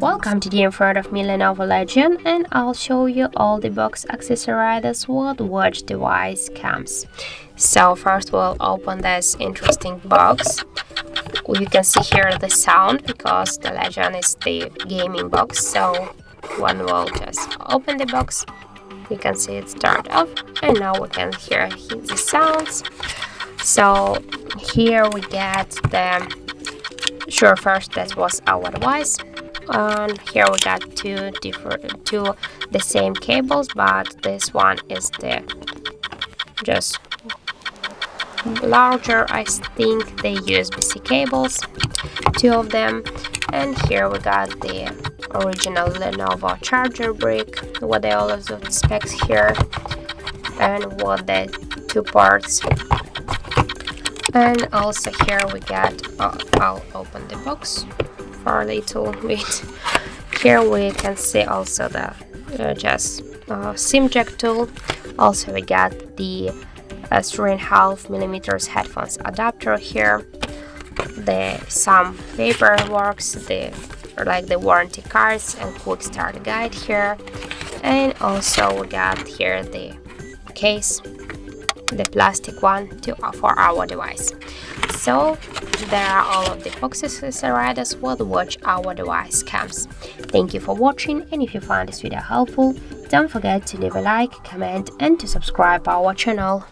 Welcome to the in front of me Lenovo Legion, and I'll show you all the box accessories what watch device comes. So first we'll open this interesting box. You can see here the sound because the Legion is the gaming box. So when we'll just open the box, you can see it start off, and now we can hear the sounds. So here we get the first that was our device. And here we got two the same cables, but this one is the just larger, I think, the USB-C cables, two of them. And here we got the original Lenovo charger brick with all of the specs here, and what the two parts. And also here we got I'll open the box for a little bit. Here we can see also the SIM jack tool. Also we got the 3.5mm headphones adapter here, some paperwork, the warranty cards and quick start guide here, and also we got here the case, the plastic one for our device. So there are all of the box accessories with which our device comes. Thank you for watching, and if you found this video helpful, don't forget to leave a like, comment and to subscribe our channel.